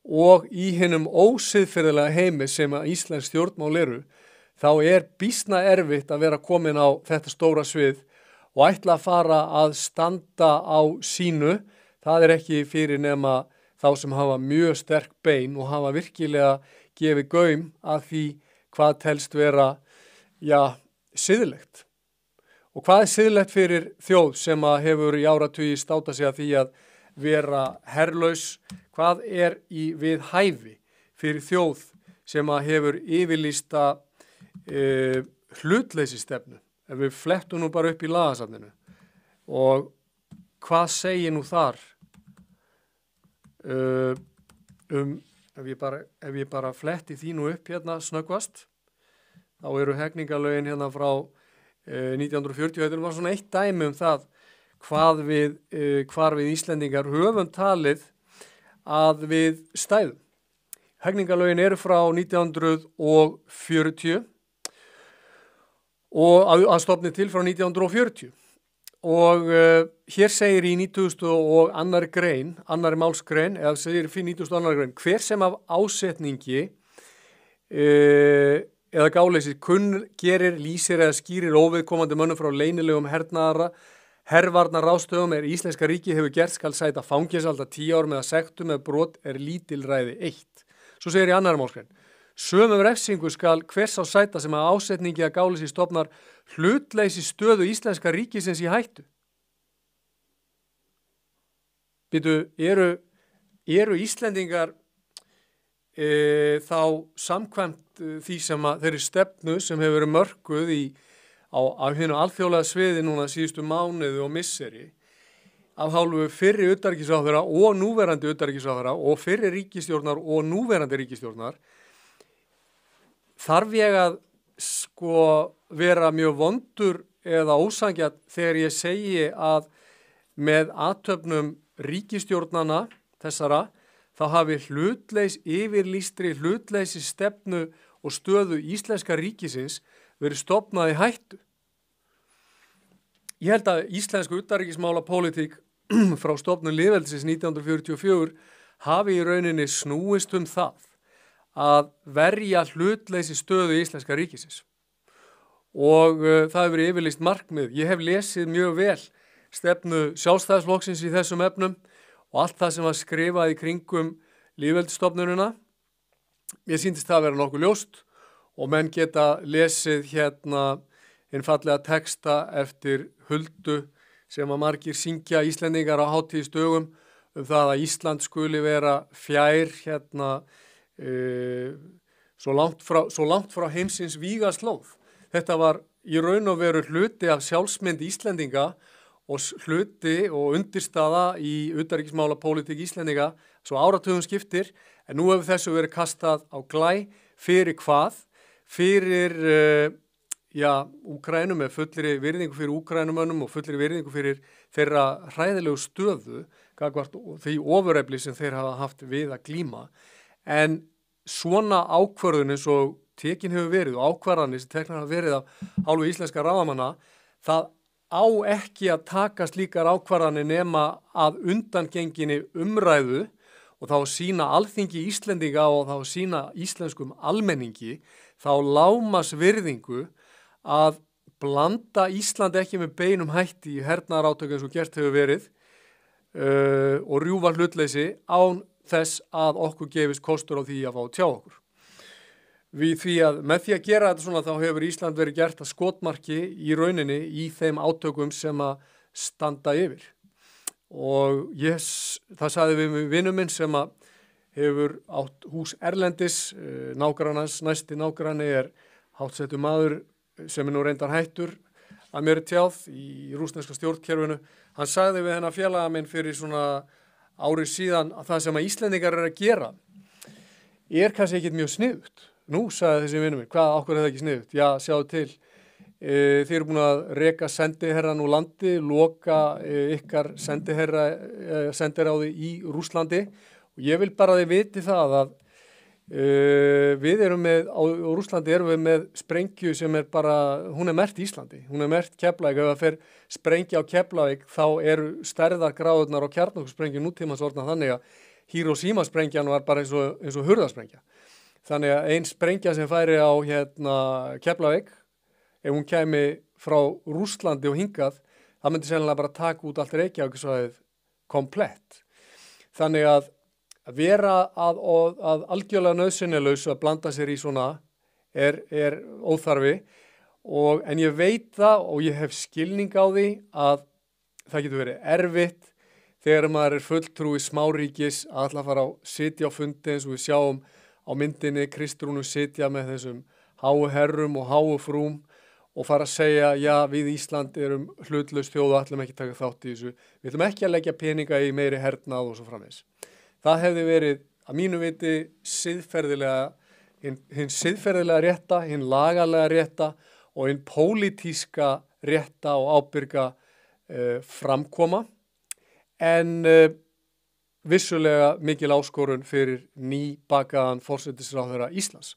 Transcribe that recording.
og í hinum ósiðferðilega heimi sem að íslensk stjórnmál eru, þá býsna erfitt að vera komin á þetta stóra svið og ætla að fara að standa á sínu. Það ekki fyrir nema þá sem hafa mjög sterk bein og hafa virkilega gefið gaum að því hvað telst vera, siðlegt. Og hvað siðlegt fyrir þjóð sem að hefur í áratugi státað sig að því að vera herlaus? Hvað við hæfi fyrir þjóð sem að hefur yfirlýsta hlutleysisstefnu? Ef við flettum nú bara upp í lagasafninu. Og hvað segir nú þar ef ég bara fletti því nú upp hérna snöggvast, þá eru hegningarlögin hérna frá 1940. Þetta var svona eitt dæmi það hvar við Íslendingar höfum talið að við stæðum. Hegningarlögin eru frá 1940 og að stofni til frá 1940. Og hér segir í 92. grein, annarri málsgrein, eða segir fyrir 92. grein, hver sem af ásetningi eða gáleysi gerir, lýsir eða skýrir óviðkomandi mönnum frá leynilegum hervarnar ráðstöfum íslenska ríkið hefur gert skal sæta fangelsi 10 ár með að sektum eða brot lítilræði 1. Svo segir í annarri málsgrein, sömu refsingu skal hvers á sæta sem að ásetningi að gáleysi stofnar hlutleysi stöðu íslenska ríkisins í hættu. Eru Íslendingar þá samkvæmt því sem að þeirri stefnu sem hefur verið mörkuð á hinu alþjóðlega sviði núna síðustu mánuði og misseri af hálfu fyrri utanríkisráðherra og núverandi utanríkisráðherra og fyrri ríkisstjórnar og núverandi ríkisstjórnar, þarf ég að vera mjög vondur eða ósanngjarn þegar ég segi að með athöfnum ríkisstjórnanna þessara þá hafi yfirlýstri hlutleysi stefnu og stöðu íslenska ríkisins verið stofnað í hættu. Ég held að íslensku utanríkismálapólitík frá stofnun lýðveldisins 1944 hafi í rauninni snúist það að verja hlutleysi stöðu íslenska ríkisins. Og það hefur verið yfirlýst markmið. Ég hef lesið mjög vel stefnu Sjálfstæðisflokksins í þessum efnum og allt það sem var skrifað í kringum lýðveldisstofnunina. Mér sýndist það að vera nokkuð ljóst og menn geta lesið hérna einfallega texta eftir Huldu sem að margir syngja Íslendingar á hátíðisdögum það að Ísland skuli vera fjær svo langt frá heimsins vígaslóð. Þetta var í raun og veru hluti af sjálfsmynd Íslendinga og hluti og undirstaða í utanríkismálapólitík Íslendinga svo áratugum skiptir, en nú hefur þessu verið kastað á glæ fyrir hvað? Fyrir Úkraínu með fullri virðingu fyrir Úkraínumönnum og fullri virðingu fyrir þeirra hræðilegu stöðu gagnvart því ofurefli sem þeir hafa haft við að glíma. En svona ákvörðun eins og tekin hefur verið og ákvarðanir sem teknar hafa verið af hálfu íslenska ráðamanna, það á ekki að taka slíkar ákvarðanir nema að undangenginni umræðu og þá sýna alþingi Íslendinga og þá sýna íslenskum almenningi þá lágmarks virðingu að blanda Ísland ekki með beinum hætti í hernaðarátökum eins og gert hefur verið og rjúfa hlutleysi án þess að okkur gefist kostur á því að fá að tjá okkur. Með því að gera þetta svona þá hefur Ísland verið gert að skotmarki í rauninni í þeim átökum sem að standa yfir. Og það sagði við vinur minn sem að hefur átt hús erlendis, nágrannans, næsti nágranni háttsettur maður sem nú reyndar hættur að mér tjáð í rússneska stjórnkerfinu. Hann sagði við hennar félaga minn fyrir svona ári síðan að það sem að Íslendingar að gera kannski ekkert mjög sniðugt. Nú, sagði þessi vinur minn, hvað okkur það ekki sniðugt? Já, sjáðu til, þið eru búin að reka sendiherran úr landi, loka ykkar sendiráði í Rússlandi og ég vil bara þið viti það að við erum á Rússlandi erum við með sprengju sem bara, hún merkt Íslandi, hún merkt Keflavík. Ef það fer sprengja á Keflavík þá eru stærðargráðurnar á kjarnorkusprengju nútímans orðnar þannig að Hiroshima sprengjan var bara eins og hurðasprengja. Þannig að ein sprengja sem færi á Keflavík, ef hún kæmi frá Rússlandi og hingað, það myndi sennilega bara taka út allt Reykjavíkursvæðið komplett. Þannig að vera að algjörlega nauðsynjalaus að blanda sér í svona er óþarfi, en ég veit það og ég hef skilning á því að það getur verið erfitt þegar maður er fulltrúi smáríkis að ætla að fara að sitja á fundi eins og við sjáum á myndinni Kristrúnu sitja með þessum háu herrum og háu frúm og fara að segja, já, við Ísland erum hlutlaus þjóð og ætlum ekki taka þátt í þessu. Við ætlum ekki að leggja peninga í meiri hernað og svo framvegis. Það hefði verið, að mínu viti, hinn siðferðilega rétta, hinn lagalega rétta og hinn pólitíska rétta og ábyrga framkoma, en vissulega mikil áskorun fyrir nýbakaðan forsætisráðherra Íslands.